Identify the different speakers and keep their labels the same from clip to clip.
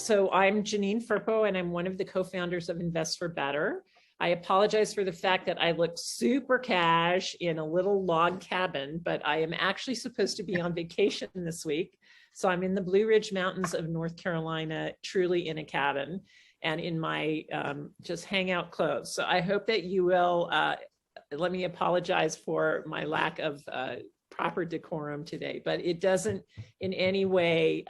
Speaker 1: So I'm Janine Firpo, and I'm one of the co-founders of Invest for Better. I apologize for the fact that I look super cash in a little log cabin, but I am actually supposed to be on vacation this week. So I'm in the Blue Ridge Mountains of North Carolina, truly in a cabin and in my just hangout clothes. So I hope that you will, let me apologize for my lack of proper decorum today, but it doesn't in any way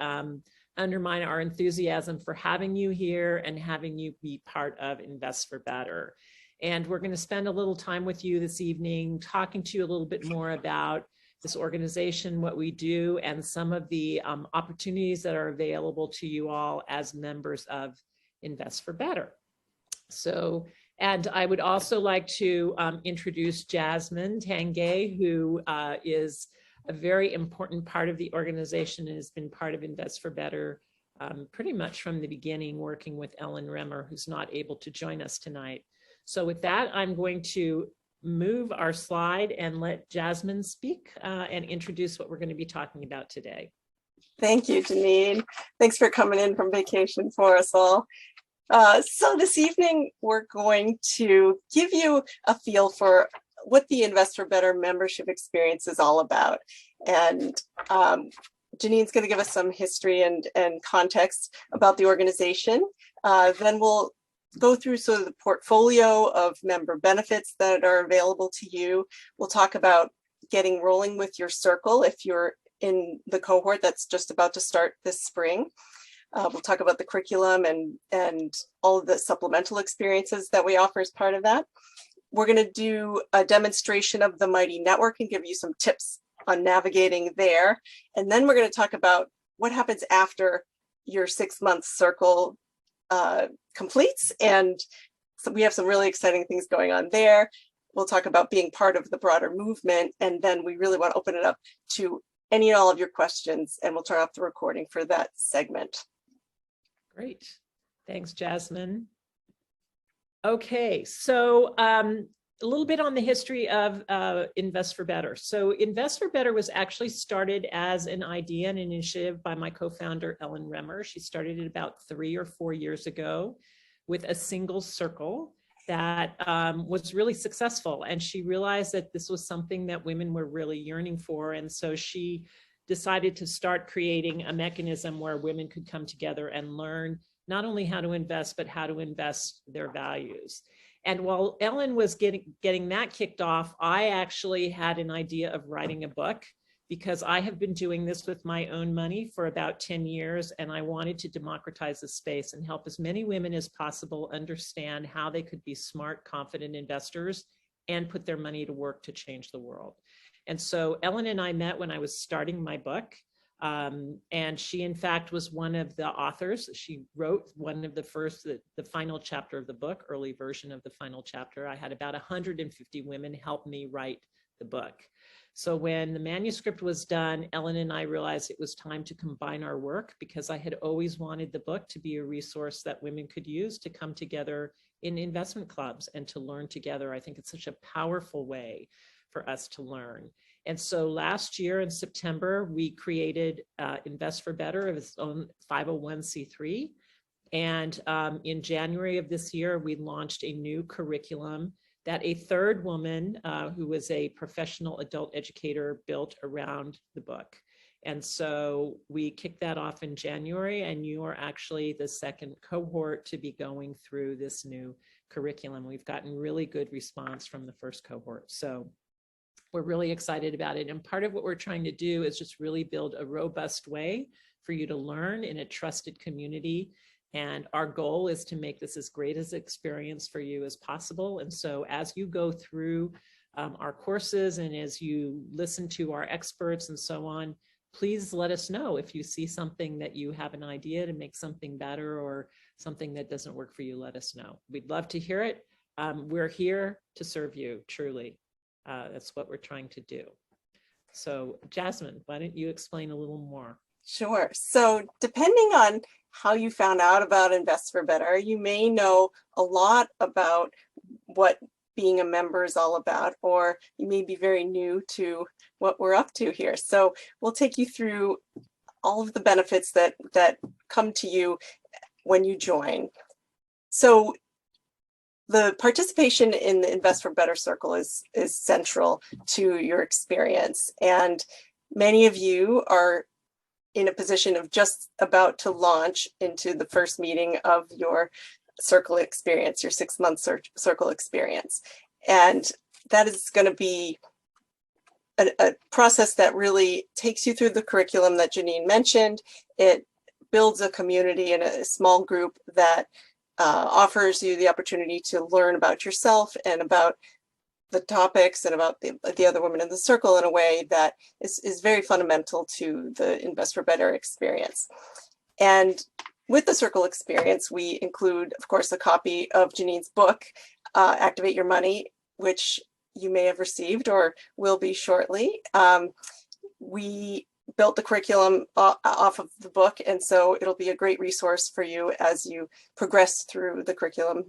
Speaker 1: undermine our enthusiasm for having you here and having you be part of Invest for Better. And we're going to spend a little time with you this evening, talking to you a little bit more about this organization, what we do, and some of the opportunities that are available to you all as members of Invest for Better. So, and I would also like to introduce Jasmine Tanguay, who is a very important part of the organization and has been part of Invest for Better pretty much from the beginning, working with Ellen Remmer, who's not able to join us tonight. So with that, I'm going to move our slide and let Jasmine speak and introduce what we're going to be talking about today.
Speaker 2: Thank you, Janine. Thanks for coming in from vacation for us all. So this evening, we're going to give you a feel for what the Invest for Better membership experience is all about. And Janine's going to give us some history and context about the organization. Then we'll go through sort of the portfolio of member benefits that are available to you. We'll talk about getting rolling with your circle if you're in the cohort that's just about to start this spring. We'll talk about the curriculum and all of the supplemental experiences that we offer as part of that. We're going to do a demonstration of the Mighty Network and give you some tips on navigating there. And then we're going to talk about what happens after your 6-month circle completes. And so we have some really exciting things going on there. We'll talk about being part of the broader movement. And then we really want to open it up to any and all of your questions. And we'll turn off the recording for that segment.
Speaker 1: Great. Thanks, Jasmine. Okay, so a little bit on the history of Invest for Better. So Invest for Better was actually started as an idea and initiative by my co-founder, Ellen Remmer. She started it about 3 or 4 years ago with a single circle that was really successful. And she realized that this was something that women were really yearning for. And so she decided to start creating a mechanism where women could come together and learn not only how to invest, but how to invest their values. And while Ellen was getting that kicked off, I actually had an idea of writing a book because I have been doing this with my own money for about 10 years. And I wanted to democratize the space and help as many women as possible understand how they could be smart, confident investors and put their money to work to change the world. And so Ellen and I met when I was starting my book. And she, in fact, was one of the authors. She wrote one of the the final chapter of the book, early version of the final chapter. I had about 150 women help me write the book. So when the manuscript was done, Ellen and I realized it was time to combine our work because I had always wanted the book to be a resource that women could use to come together in investment clubs and to learn together. I think it's such a powerful way for us to learn. And so last year in September, we created Invest for Better of its own 501c3. And in January of this year, we launched a new curriculum that a third woman who was a professional adult educator built around the book. And so we kicked that off in January, and you are actually the second cohort to be going through this new curriculum. We've gotten really good response from the first cohort. So we're really excited about it. And part of what we're trying to do is just really build a robust way for you to learn in a trusted community. And our goal is to make this as great as experience for you as possible. And so as you go through our courses and as you listen to our experts and so on, please let us know if you see something that you have an idea to make something better or something that doesn't work for you, let us know. We'd love to hear it. We're here to serve you, truly. That's what we're trying to do. So Jasmine, why don't you explain a little more?
Speaker 2: Sure. So depending on how you found out about Invest for Better, you may know a lot about what being a member is all about, or you may be very new to what we're up to here. So we'll take you through all of the benefits that come to you when you join. So the participation in the Invest for Better Circle is central to your experience. And many of you are in a position of just about to launch into the first meeting of your circle experience, your 6-month circle experience. And that is going to be a process that really takes you through the curriculum that Janine mentioned. It builds a community and a small group that offers you the opportunity to learn about yourself and about the topics and about the other women in the circle in a way that is very fundamental to the Invest for Better experience. And with the circle experience, we include, of course, a copy of Janine's book, Activate Your Money, which you may have received or will be shortly. We built the curriculum off of the book, and so it'll be a great resource for you as you progress through the curriculum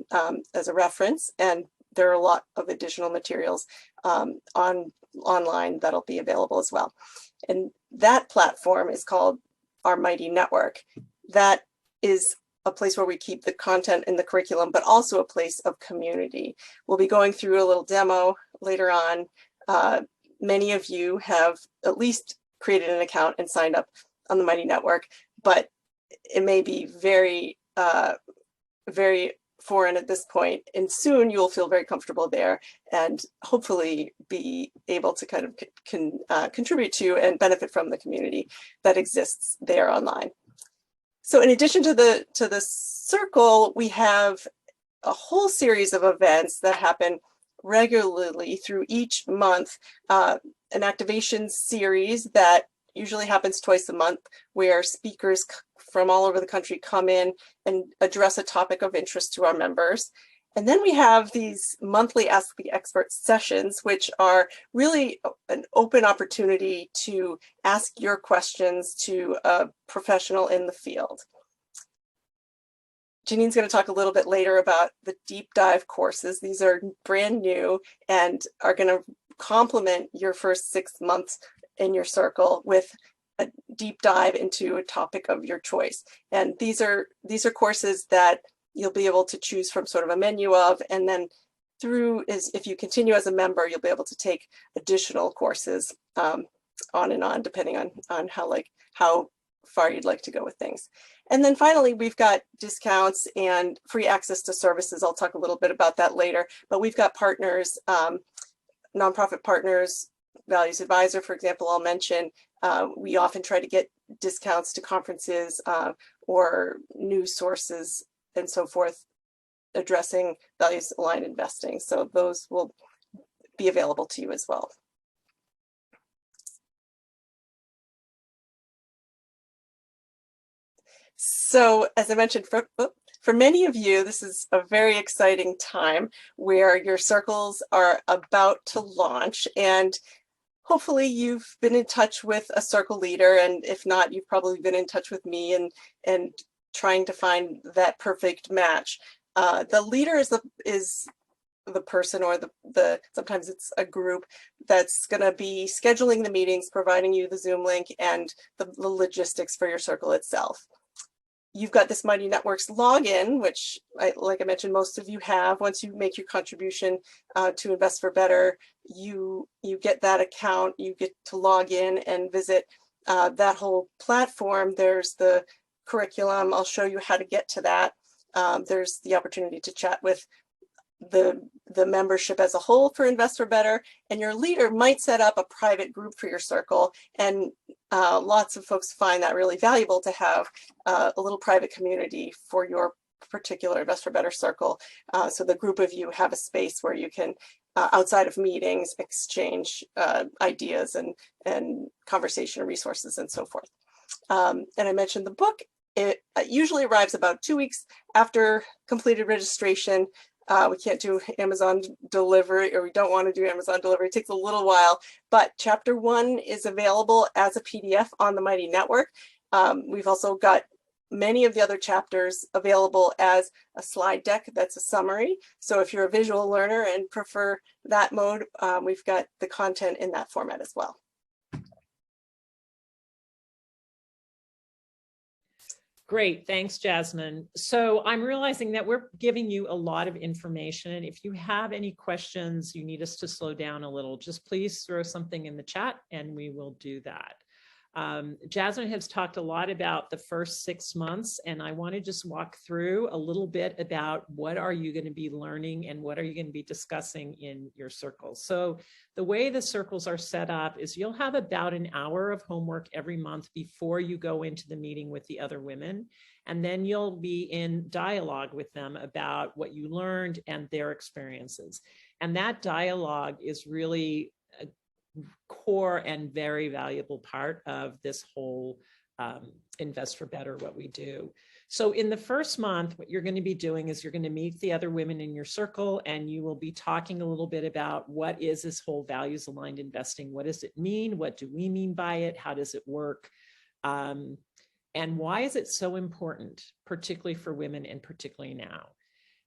Speaker 2: as a reference. And there are a lot of additional materials online that'll be available as well. And that platform is called our Mighty Network. That is a place where we keep the content in the curriculum, but also a place of community. We'll be going through a little demo later on. Many of you have at least created an account and signed up on the Mighty Network, but it may be very, very foreign at this point, and soon you'll feel very comfortable there and hopefully be able to kind of contribute to and benefit from the community that exists there online. So in addition to the circle, we have a whole series of events that happen regularly through each month, an activation series that usually happens twice a month, where speakers from all over the country come in and address a topic of interest to our members. And then we have these monthly Ask the Expert sessions, which are really an open opportunity to ask your questions to a professional in the field. Janine's going to talk a little bit later about the deep dive courses. These are brand new and are going to complement your first 6 months in your circle with a deep dive into a topic of your choice. And these are courses that you'll be able to choose from sort of a menu of, and then if you continue as a member, you'll be able to take additional courses on and on, depending on how far you'd like to go with things. And then finally, we've got discounts and free access to services. I'll talk a little bit about that later, but we've got partners, nonprofit partners, Values Advisor, for example, I'll mention. We often try to get discounts to conferences or news sources and so forth, addressing values aligned investing. So those will be available to you as well. So as I mentioned, for many of you, this is a very exciting time where your circles are about to launch, and hopefully you've been in touch with a circle leader, and if not, you've probably been in touch with me and trying to find that perfect match. The leader is the person, or sometimes it's a group that's going to be scheduling the meetings, providing you the Zoom link and the logistics for your circle itself. You've got this Mighty Networks login, which, like I mentioned, most of you have. Once you make your contribution to Invest for Better, you get that account. You get to log in and visit that whole platform. There's the curriculum. I'll show you how to get to that. There's the opportunity to chat with the membership as a whole for Invest for Better, and your leader might set up a private group for your circle, and lots of folks find that really valuable to have a little private community for your particular Invest for Better circle. So the group of you have a space where you can, outside of meetings, exchange ideas and conversation resources and so forth. And I mentioned the book. It usually arrives about 2 weeks after completed registration. We can't do Amazon delivery, or we don't want to do Amazon delivery. It takes a little while, but chapter 1 is available as a PDF on the Mighty Network. We've also got many of the other chapters available as a slide deck that's a summary. So if you're a visual learner and prefer that mode, we've got the content in that format as well.
Speaker 1: Great. Thanks, Jasmine. So I'm realizing that we're giving you a lot of information. If you have any questions, you need us to slow down a little, just please throw something in the chat and we will do that. Jasmine has talked a lot about the first 6 months, and I want to just walk through a little bit about what are you going to be learning and what are you going to be discussing in your circles. So the way the circles are set up is you'll have about an hour of homework every month before you go into the meeting with the other women. And then you'll be in dialogue with them about what you learned and their experiences. And that dialogue is really a core and very valuable part of this whole Invest for Better, what we do. So in the first month, what you're going to be doing is you're going to meet the other women in your circle, and you will be talking a little bit about what is this whole values aligned investing? What does it mean? What do we mean by it? How does it work? And why is it so important, particularly for women and particularly now?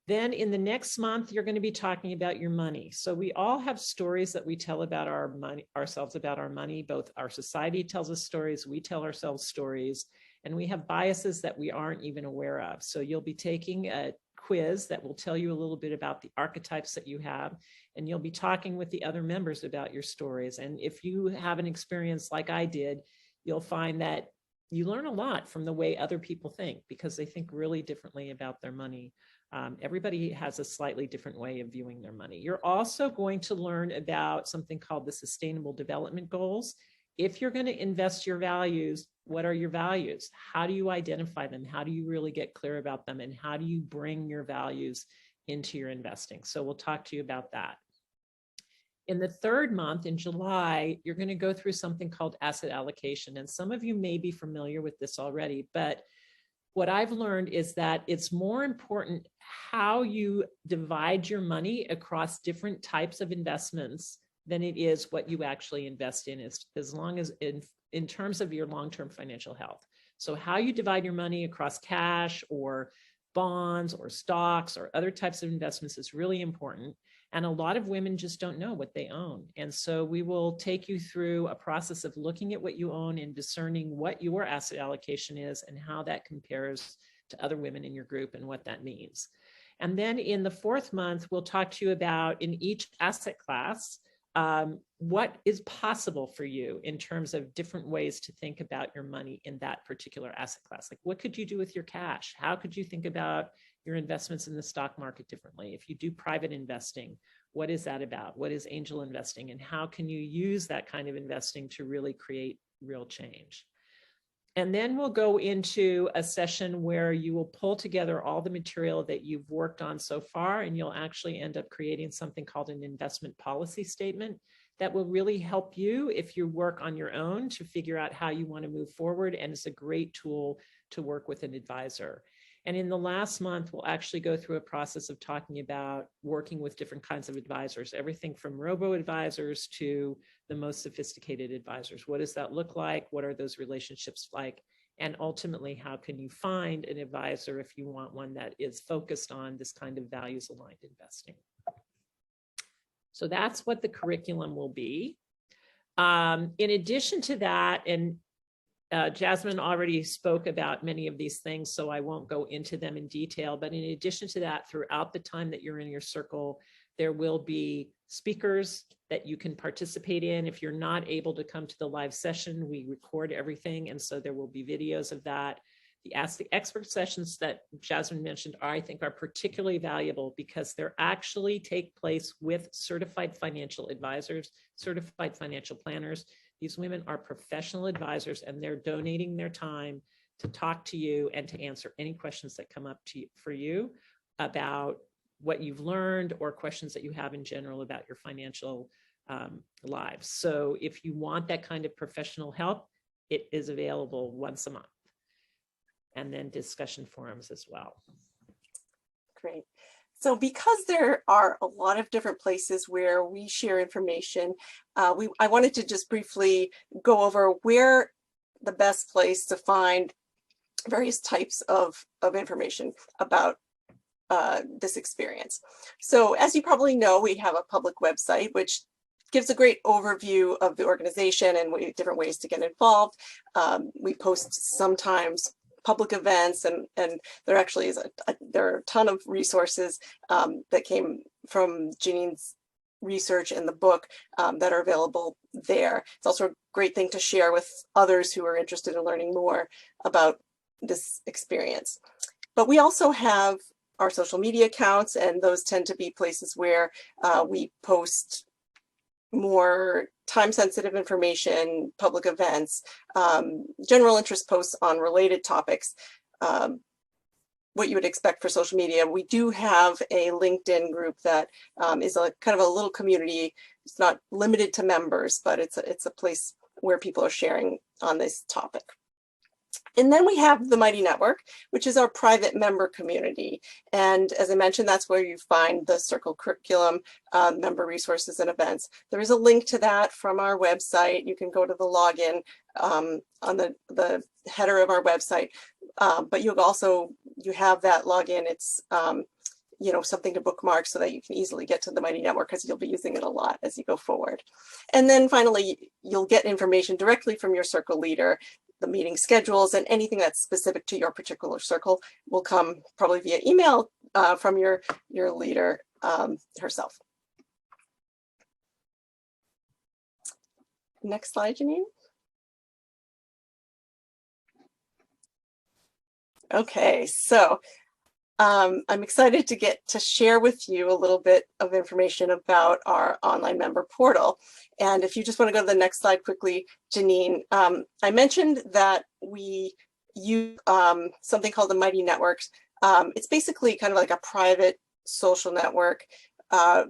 Speaker 1: Then in the next month, you're going to be talking about your money. So we all have stories that we tell about our money, ourselves about our money. Both our society tells us stories, we tell ourselves stories, and we have biases that we aren't even aware of. So you'll be taking a quiz that will tell you a little bit about the archetypes that you have, and you'll be talking with the other members about your stories. And if you have an experience like I did, you'll find that you learn a lot from the way other people think, because they think really differently about their money. Everybody has a slightly different way of viewing their money. You're also going to learn about something called the Sustainable Development Goals. If you're going to invest your values, what are your values? How do you identify them? How do you really get clear about them? And how do you bring your values into your investing? So we'll talk to you about that. In the third month, in July, you're going to go through something called asset allocation. And some of you may be familiar with this already, but what I've learned is that it's more important how you divide your money across different types of investments than it is what you actually invest in, as long as in terms of your long-term financial health. So how you divide your money across cash or bonds or stocks or other types of investments is really important. And a lot of women just don't know what they own. And so we will take you through a process of looking at what you own and discerning what your asset allocation is and how that compares to other women in your group and what that means. And then in the fourth month, we'll talk to you about, in each asset class, what is possible for you in terms of different ways to think about your money in that particular asset class. Like, what could you do with your cash? How could you think about your investments in the stock market differently? If you do private investing, what is that about? What is angel investing? And how can you use that kind of investing to really create real change? And then we'll go into a session where you will pull together all the material that you've worked on so far, and you'll actually end up creating something called an investment policy statement that will really help you if you work on your own to figure out how you want to move forward. And it's a great tool to work with an advisor. And in the last month, we'll actually go through a process of talking about working with different kinds of advisors, everything from robo-advisors to the most sophisticated advisors. What does that look like? What are those relationships like? And ultimately, how can you find an advisor if you want one that is focused on this kind of values-aligned investing? So that's what the curriculum will be. In addition to that, and Jasmine already spoke about many of these things, so I won't go into them in detail. But in addition to that, throughout the time that you're in your circle, there will be speakers that you can participate in. If you're not able to come to the live session, we record everything. And so there will be videos of that. The Ask the Expert sessions that Jasmine mentioned, I think, are particularly valuable because they actually take place with certified financial advisors, certified financial planners. These women are professional advisors, and they're donating their time to talk to you and to answer any questions that come up for you about what you've learned or questions that you have in general about your financial lives. So if you want that kind of professional help, it is available once a month. And then discussion forums as well.
Speaker 2: Great. So because there are a lot of different places where we share information, I wanted to just briefly go over where the best place to find various types of information about this experience. So as you probably know, we have a public website, which gives a great overview of the organization and different ways to get involved. We post sometimes public events, and there actually is there are a ton of resources that came from Janine's research in the book that are available there. It's also a great thing to share with others who are interested in learning more about this experience. But we also have our social media accounts, and those tend to be places where we post more time-sensitive information, public events, general interest posts on related topics, what you would expect for social media. We do have a LinkedIn group that is a kind of a little community. It's not limited to members, but it's a place where people are sharing on this topic. And then we have the Mighty Network, which is our private member community. And as I mentioned, that's where you find the Circle curriculum, member resources and events. There is a link to that from our website. You can go to the login on the header of our website. But you have that login. It's you know, something to bookmark so that you can easily get to the Mighty Network, because you'll be using it a lot as you go forward. And then finally, you'll get information directly from your Circle leader. The meeting schedules and anything that's specific to your particular circle will come probably via email from your leader herself. Next slide, Janine. Okay, so I'm excited to get to share with you a little bit of information about our online member portal. And if you just want to go to the next slide quickly, Janine, I mentioned that we use something called the Mighty Networks. It's basically kind of like a private social network. The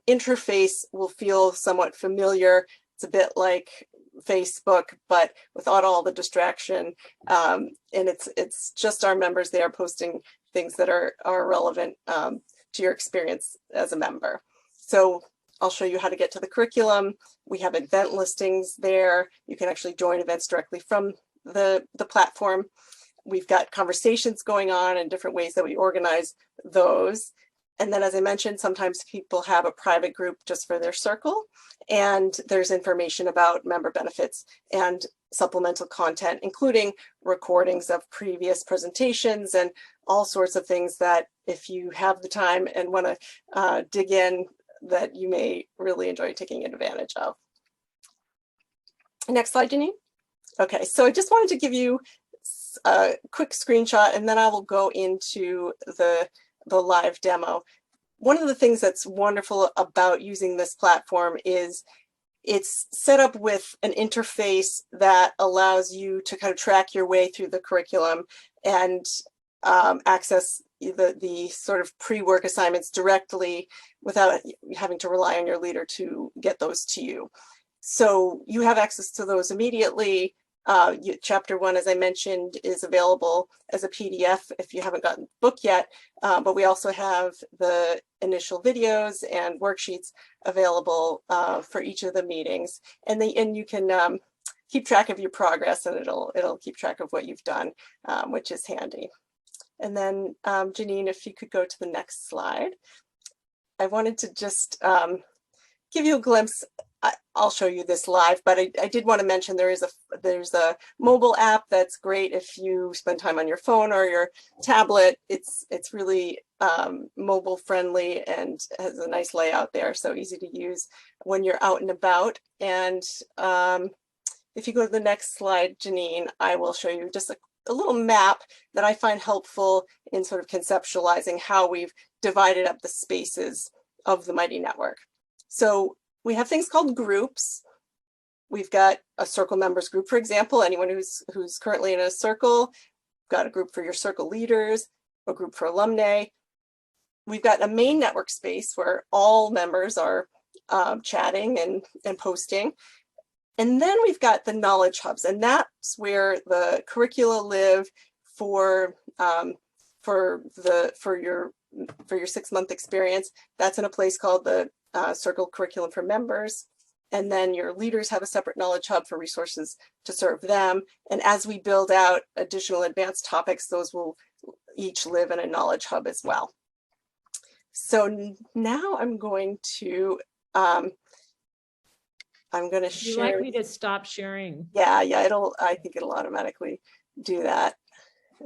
Speaker 2: interface will feel somewhat familiar. It's a bit like Facebook, but without all the distraction. And it's just our members there posting things that are relevant to your experience as a member. So I'll show you how to get to the curriculum. We have event listings there. You can actually join events directly from the platform. We've got conversations going on and different ways that we organize those. And then, as I mentioned, sometimes people have a private group just for their circle, and there's information about member benefits and supplemental content, including recordings of previous presentations and all sorts of things that, if you have the time and want to dig in, that you may really enjoy taking advantage of. Next slide, Janine. Okay, so I just wanted to give you a quick screenshot, and then I will go into the live demo. One of the things that's wonderful about using this platform is it's set up with an interface that allows you to kind of track your way through the curriculum and access the sort of pre-work assignments directly without having to rely on your leader to get those to you. So you have access to those immediately. Chapter 1, as I mentioned, is available as a PDF if you haven't gotten the book yet, but we also have the initial videos and worksheets available for each of the meetings, and you can keep track of your progress, and it'll keep track of what you've done, which is handy. And then Janine, if you could go to the next slide. I wanted to just give you a glimpse. I'll show you this live, but I did want to mention there's a mobile app that's great if you spend time on your phone or your tablet. It's really mobile friendly and has a nice layout there, so easy to use when you're out and about. And if you go to the next slide, Janine, I will show you just a little map that I find helpful in sort of conceptualizing how we've divided up the spaces of the Mighty Network. So we have things called groups. We've got a circle members group, for example. Anyone who's currently in a circle, got a group for your circle leaders, a group for alumni. We've got a main network space where all members are chatting and posting. And then we've got the knowledge hubs, and that's where the curricula live for your 6-month experience. That's in a place called the Circle Curriculum for Members. And then your leaders have a separate knowledge hub for resources to serve them. And as we build out additional advanced topics, those will each live in a knowledge hub as well. So now I'm going to I'm going to
Speaker 1: Would you
Speaker 2: share.
Speaker 1: like me to stop sharing?
Speaker 2: Yeah, I think it'll automatically do that.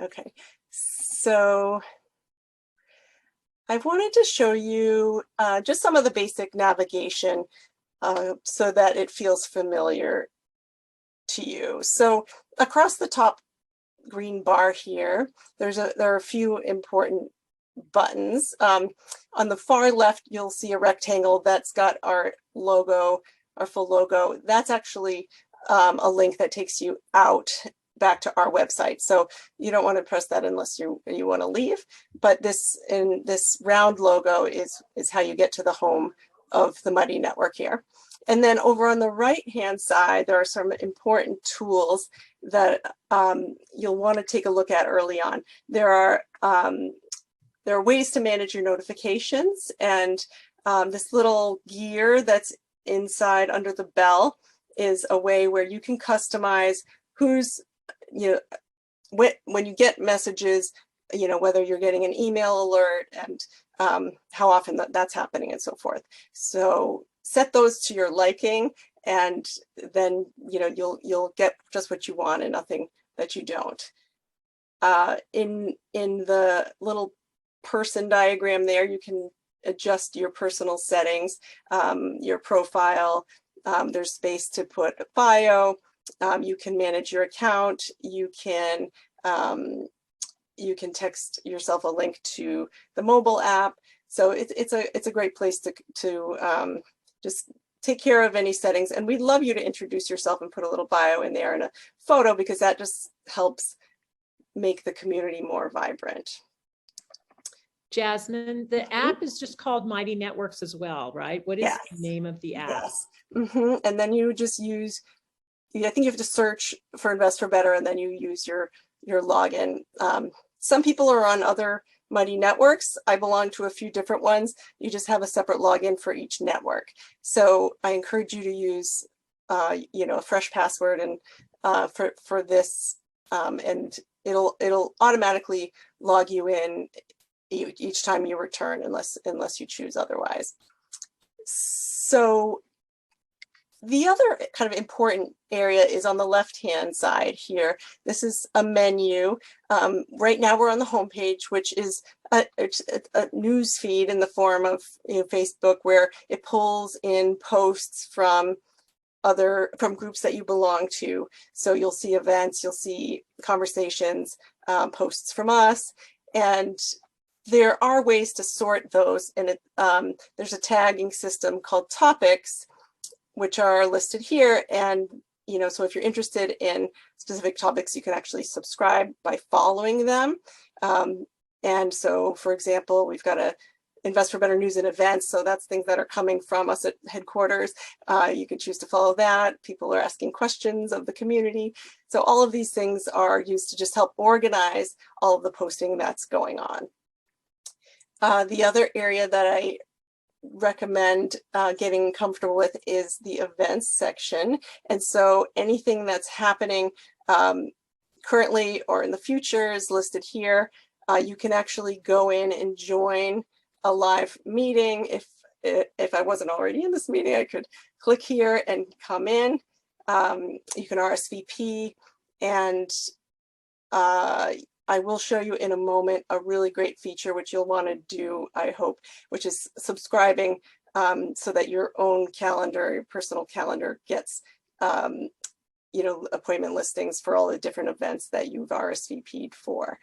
Speaker 2: Okay, so I wanted to show you just some of the basic navigation so that it feels familiar to you. So across the top green bar here, there are a few important buttons. On the far left, you'll see a rectangle that's got our logo, our full logo. That's actually a link that takes you out back to our website. So you don't want to press that unless you want to leave. But this round logo is how you get to the home of the Mighty Network here. And then over on the right-hand side, there are some important tools that you'll want to take a look at early on. There are ways to manage your notifications, and this little gear that's inside under the bell is a way where you can customize who's, when you get messages, whether you're getting an email alert and how often that's happening and so forth. So set those to your liking, and then you'll get just what you want and nothing that you don't. In the little person diagram there, you can adjust your personal settings, your profile. There's space to put a bio. You can manage your account. You can text yourself a link to the mobile app. So it's a great place to just take care of any settings. And we'd love you to introduce yourself and put a little bio in there and a photo, because that just helps make the community more vibrant.
Speaker 1: Jasmine, the app is just called Mighty Networks as well, right? What is the name of the app?
Speaker 2: Yes. And then you just use, I think you have to search for Invest for Better, and then you use your login. Some people are on other Mighty Networks. I belong to a few different ones. You just have a separate login for each network. So I encourage you to use, a fresh password and for this, and it'll automatically log you in each time you return, unless you choose otherwise. So the other kind of important area is on the left-hand side here. This is a menu. Right now we're on the home page, which is a news feed in the form of Facebook, where it pulls in posts from groups that you belong to. So you'll see events, you'll see conversations, posts from us, and there are ways to sort those. And there's a tagging system called topics, which are listed here. And, so if you're interested in specific topics, you can actually subscribe by following them. And so, for example, we've got a Invest for Better News and Events. So that's things that are coming from us at headquarters. You can choose to follow that. People are asking questions of the community. So all of these things are used to just help organize all of the posting that's going on. The other area that I recommend getting comfortable with is the events section. And so anything that's happening currently or in the future is listed here. You can actually go in and join a live meeting. If I wasn't already in this meeting, I could click here and come in. You can RSVP, and I will show you in a moment a really great feature which you'll want to do, I hope, which is subscribing so that your own calendar, your personal calendar, gets appointment listings for all the different events that you've RSVP'd for.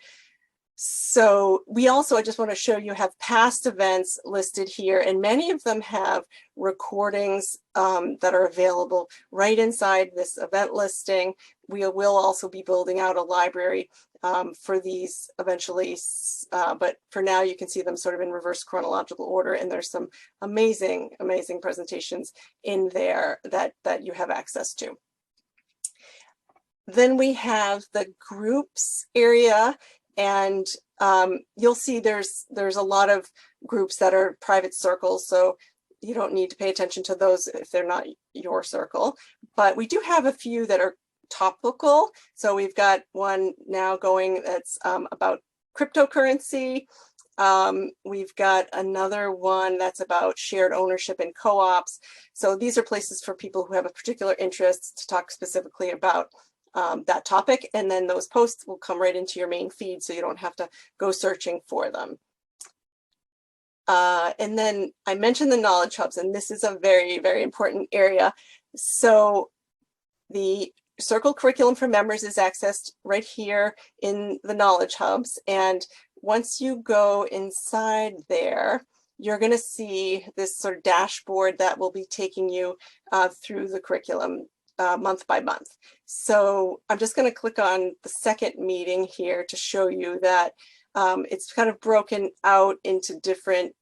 Speaker 2: So we also, I just want to show you, have past events listed here, and many of them have recordings that are available right inside this event listing. We will also be building out a library for these eventually, but for now you can see them sort of in reverse chronological order, and there's some amazing presentations in there that you have access to. Then we have the groups area, and you'll see there's a lot of groups that are private circles, so you don't need to pay attention to those if they're not your circle. But we do have a few that are topical. So we've got one now going that's about cryptocurrency. We've got another one that's about shared ownership in co-ops. So these are places for people who have a particular interest to talk specifically about that topic. And then those posts will come right into your main feed, so you don't have to go searching for them. And then I mentioned the knowledge hubs, and this is a very, very important area. So the Circle curriculum for members is accessed right here in the knowledge hubs. And once you go inside there, you're going to see this sort of dashboard that will be taking you through the curriculum month by month. So I'm just going to click on the second meeting here to show you that it's kind of broken out into different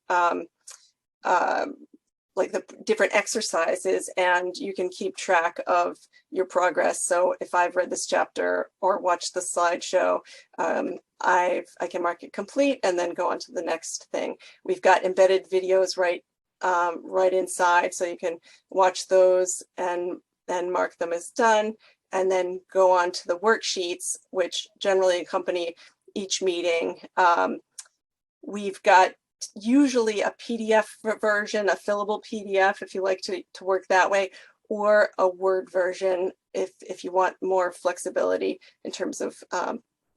Speaker 2: like the different exercises, and you can keep track of your progress. So if I've read this chapter or watched the slideshow, I can mark it complete and then go on to the next thing. We've got embedded videos right inside, so you can watch those and mark them as done, and then go on to the worksheets, which generally accompany each meeting. We've got usually a PDF version, a fillable PDF if you like to work that way, or a Word version if you want more flexibility in terms of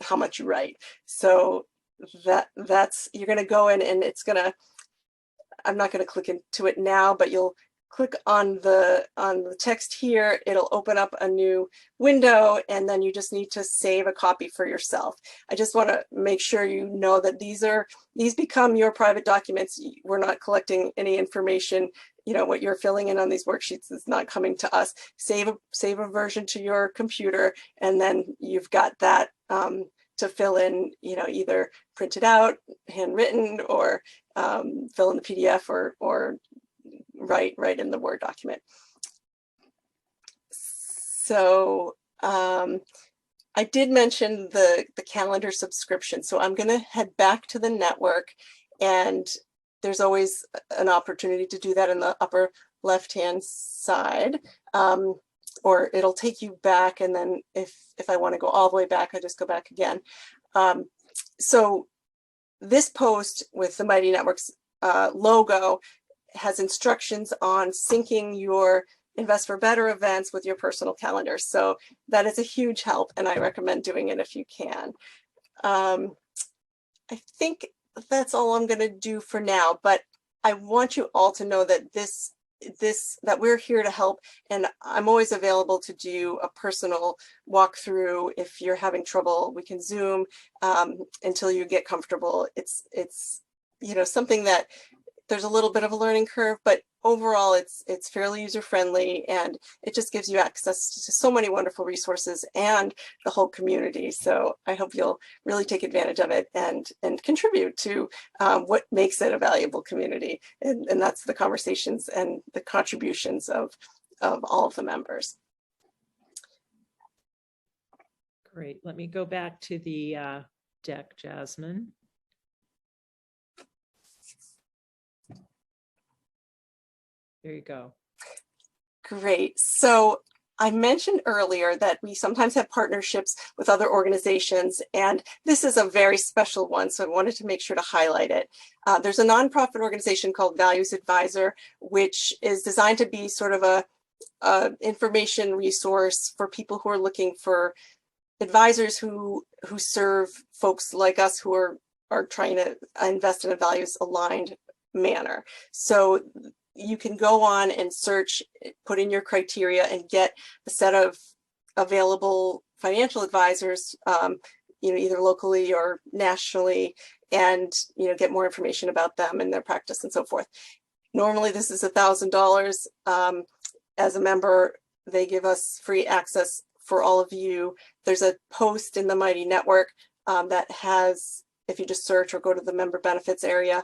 Speaker 2: how much you write. So that's you're going to go in, and it's going to, I'm not going to click into it now, but you'll click on the text here. It'll open up a new window, and then you just need to save a copy for yourself. I just want to make sure you know that these become your private documents. We're not collecting any information. You know, what you're filling in on these worksheets is not coming to us. Save a version to your computer, and then you've got that to fill in, you know, either print it out, handwritten, or fill in the PDF, or write in the Word document. So I did mention the calendar subscription. So I'm going to head back to the network, and there's always an opportunity to do that in the upper left-hand side, or it'll take you back. And then if I want to go all the way back, I just go back again. So this post with the Mighty Networks logo has instructions on syncing your Invest for Better events with your personal calendar. So that is a huge help, and I recommend doing it if you can. I think that's all I'm going to do for now, but I want you all to know that that we're here to help, and I'm always available to do a personal walkthrough. If you're having trouble, we can Zoom until you get comfortable. It's you know, something that there's a little bit of a learning curve, but overall it's fairly user-friendly, and it just gives you access to so many wonderful resources and the whole community. So I hope you'll really take advantage of it and contribute to what makes it a valuable community. And that's the conversations and the contributions of all of the members.
Speaker 1: Great. Let me go back to the deck, Jasmine. There you go.
Speaker 2: Great. So I mentioned earlier that we sometimes have partnerships with other organizations, and this is a very special one, so I wanted to make sure to highlight it. There's a nonprofit organization called Values Advisor, which is designed to be sort of a information resource for people who are looking for advisors who serve folks like us who are trying to invest in a values-aligned manner. So you can go on and search, put in your criteria, and get a set of available financial advisors, you know, either locally or nationally, and, you know, get more information about them and their practice and so forth. Normally this is $1,000. As a member, they give us free access for all of you. There's a post in the Mighty Network that has, if you just search or go to the member benefits area,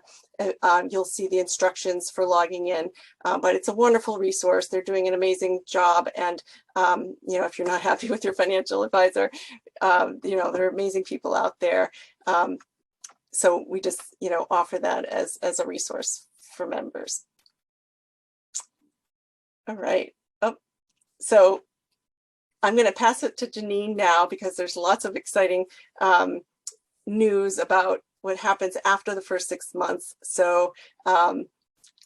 Speaker 2: you'll see the instructions for logging in. But it's a wonderful resource. They're doing an amazing job. And, you know, if you're not happy with your financial advisor, you know, there are amazing people out there. So we just, you know, offer that as a resource for members. All right. Oh, so I'm going to pass it to Janine now, because there's lots of exciting news about what happens after the first 6 months. So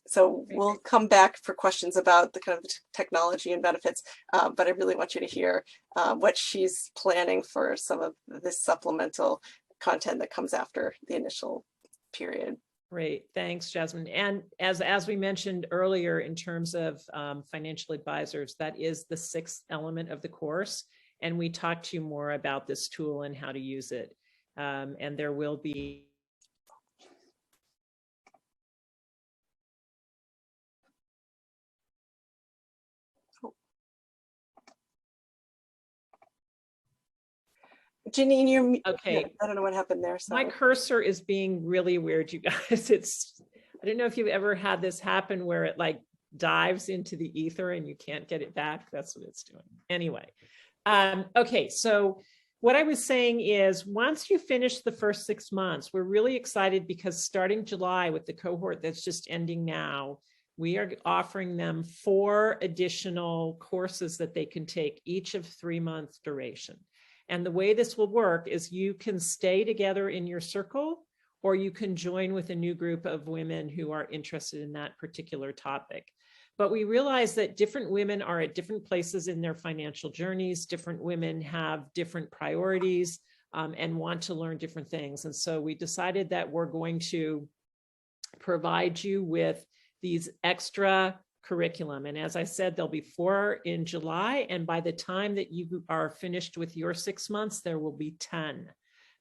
Speaker 2: so we'll come back for questions about the kind of technology and benefits, but I really want you to hear what she's planning for some of this supplemental content that comes after the initial period.
Speaker 1: Great, thanks, Jasmine. And as we mentioned earlier, in terms of financial advisors, that is the 6th element of the course. And we talked to you more about this tool and how to use it. And there will be
Speaker 2: Janine, you're
Speaker 1: okay.
Speaker 2: I don't know what happened there.
Speaker 1: My cursor is being really weird, you guys. I don't know if you've ever had this happen where it like dives into the ether and you can't get it back. That's what it's doing. Anyway, okay, so what I was saying is once you finish the first 6 months, we're really excited because starting July with the cohort that's just ending now, we are offering them 4 additional courses that they can take, each of 3 months duration. And the way this will work is you can stay together in your circle, or you can join with a new group of women who are interested in that particular topic. But we realize that different women are at different places in their financial journeys. Different women have different priorities and want to learn different things. And so we decided that we're going to provide you with these extra curriculum. And as I said, there'll be 4 in July. And by the time that you are finished with your 6 months, there will be 10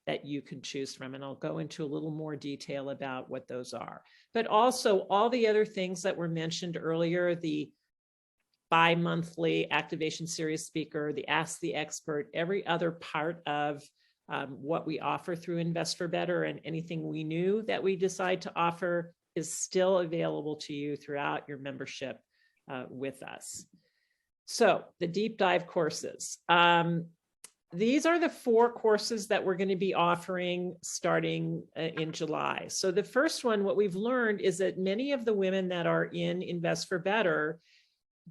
Speaker 1: that you can choose from. And I'll go into a little more detail about what those are. But also all the other things that were mentioned earlier, the bi-monthly activation series speaker, the Ask the Expert, every other part of what we offer through Invest for Better, and anything we knew that we decide to offer is still available to you throughout your membership with us. So the deep dive courses. These are the 4 courses that we're going to be offering starting in July. So the first one, what we've learned is that many of the women that are in Invest for Better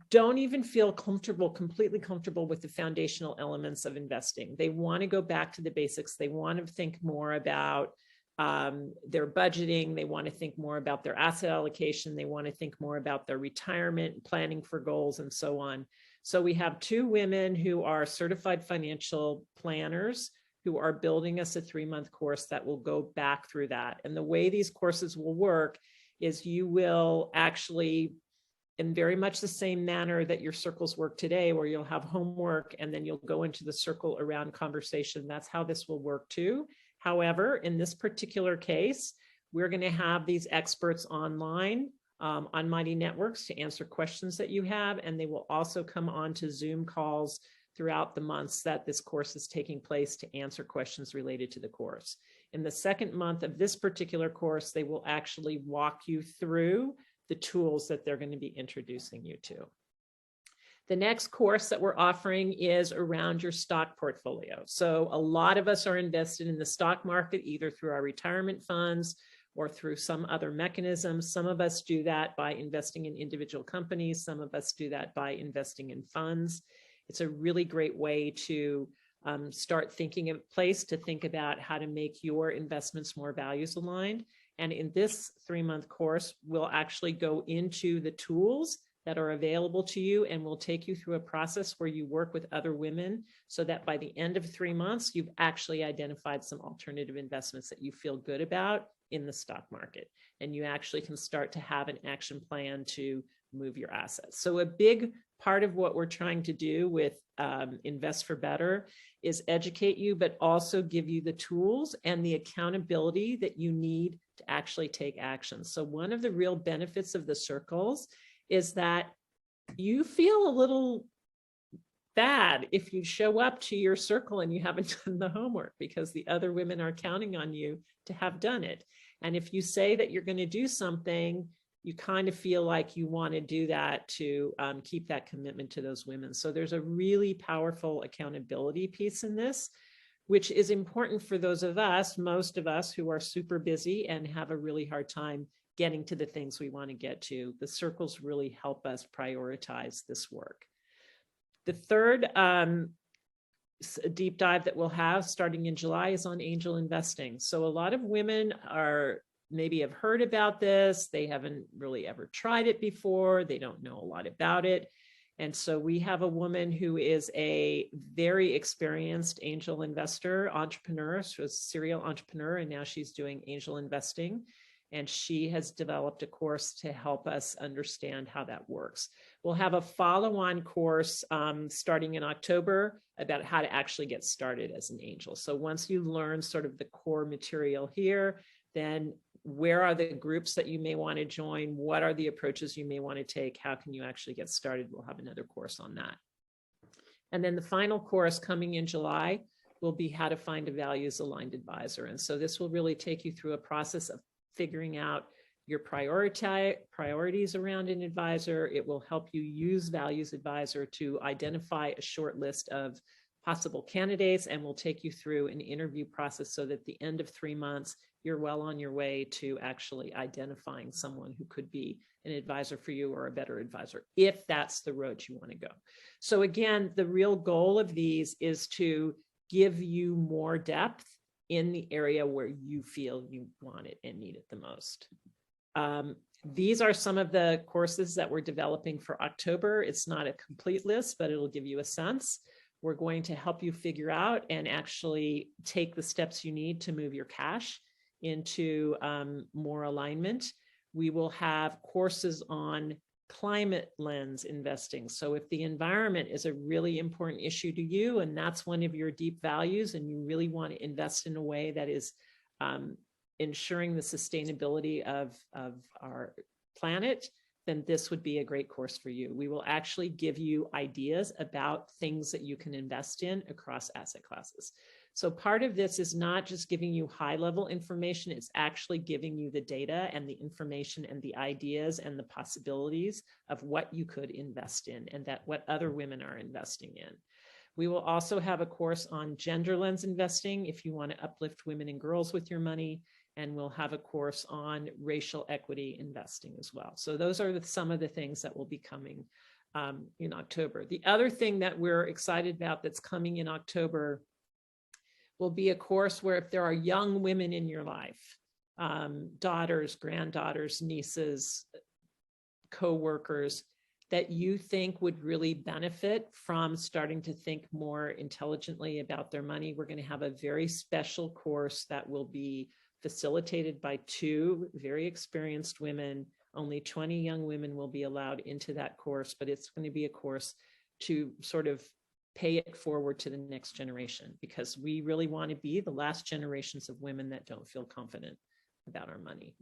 Speaker 1: don't even feel comfortable, completely comfortable with the foundational elements of investing. They want to go back to the basics. They want to think more about their budgeting. They want to think more about their asset allocation. They want to think more about their retirement, planning for goals, and so on. So we have 2 women who are certified financial planners who are building us a 3-month course that will go back through that. And the way these courses will work is you will actually, in very much the same manner that your circles work today, where you'll have homework and then you'll go into the circle around conversation. That's how this will work too. However, in this particular case, we're going to have these experts online on Mighty Networks to answer questions that you have, and they will also come on to Zoom calls throughout the months that this course is taking place to answer questions related to the course. In the 2nd month of this particular course, they will actually walk you through the tools that they're going to be introducing you to. The next course that we're offering is around your stock portfolio. So a lot of us are invested in the stock market, either through our retirement funds or through some other mechanisms. Some of us do that by investing in individual companies. Some of us do that by investing in funds. It's a really great way to start thinking of a place to think about how to make your investments more values aligned. And in this 3-month course, we'll actually go into the tools that are available to you, and we'll take you through a process where you work with other women so that by the end of 3 months, you've actually identified some alternative investments that you feel good about in the stock market. And you actually can start to have an action plan to move your assets. So a big part of what we're trying to do with Invest for Better is educate you, but also give you the tools and the accountability that you need to actually take action. So one of the real benefits of the circles is that you feel a little bad if you show up to your circle and you haven't done the homework, because the other women are counting on you to have done it. And if you say that you're going to do something, you kind of feel like you want to do that to keep that commitment to those women. So there's a really powerful accountability piece in this, which is important for those of us, most of us who are super busy and have a really hard time getting to the things we want to get to. The circles really help us prioritize this work. The third a deep dive that we'll have starting in July is on angel investing. So a lot of women are maybe have heard about this. They haven't really ever tried it before. They don't know a lot about it. And so we have a woman who is a very experienced angel investor, entrepreneur. She was a serial entrepreneur, and now she's doing angel investing. And she has developed a course to help us understand how that works. We'll have a follow-on course starting in October about how to actually get started as an angel. So once you learn sort of the core material here, then where are the groups that you may want to join? What are the approaches you may want to take? How can you actually get started? We'll have another course on that. And then the final course coming in July will be how to find a values-aligned advisor. And so this will really take you through a process of figuring out your priorities around an advisor. It will help you use Values Advisor to identify a short list of possible candidates, and will take you through an interview process so that at the end of 3 months, you're well on your way to actually identifying someone who could be an advisor for you or a better advisor, if that's the road you want to go. So again, the real goal of these is to give you more depth in the area where you feel you want it and need it the most. These are some of the courses that we're developing for October. It's not a complete list, but it'll give you a sense. We're going to help you figure out and actually take the steps you need to move your cash into more alignment. We will have courses on climate lens investing. So if the environment is a really important issue to you, and that's one of your deep values, and you really want to invest in a way that is ensuring the sustainability of our planet, then this would be a great course for you. We will actually give you ideas about things that you can invest in across asset classes. So part of this is not just giving you high-level information, it's actually giving you the data and the information and the ideas and the possibilities of what you could invest in and that what other women are investing in. We will also have a course on gender lens investing if you want to uplift women and girls with your money, and we'll have a course on racial equity investing as well. So those are some of the things that will be coming in October. The other thing that we're excited about that's coming in October will be a course where if there are young women in your life, daughters, granddaughters, nieces, co-workers, that you think would really benefit from starting to think more intelligently about their money, we're going to have a very special course that will be facilitated by 2 very experienced women. Only 20 young women will be allowed into that course, but it's going to be a course to sort of pay it forward to the next generation, because we really want to be the last generations of women that don't feel confident about our money.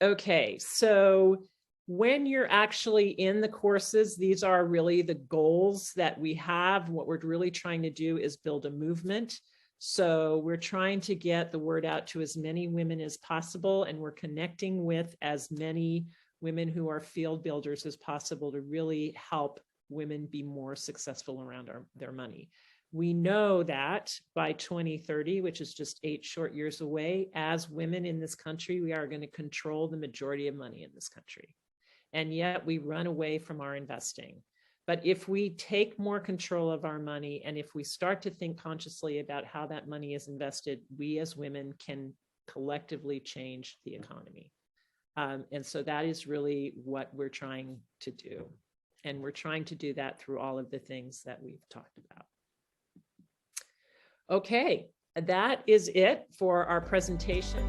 Speaker 1: Okay, so when you're actually in the courses, these are really the goals that we have. What we're really trying to do is build a movement. So we're trying to get the word out to as many women as possible, and we're connecting with as many women who are field builders as possible to really help women be more successful around their money. We know that by 2030, which is just 8 short years away, as women in this country, we are going to control the majority of money in this country. And yet we run away from our investing. But if we take more control of our money, and if we start to think consciously about how that money is invested, we as women can collectively change the economy. And so that is really what we're trying to do. And we're trying to do that through all of the things that we've talked about. Okay, that is it for our presentation.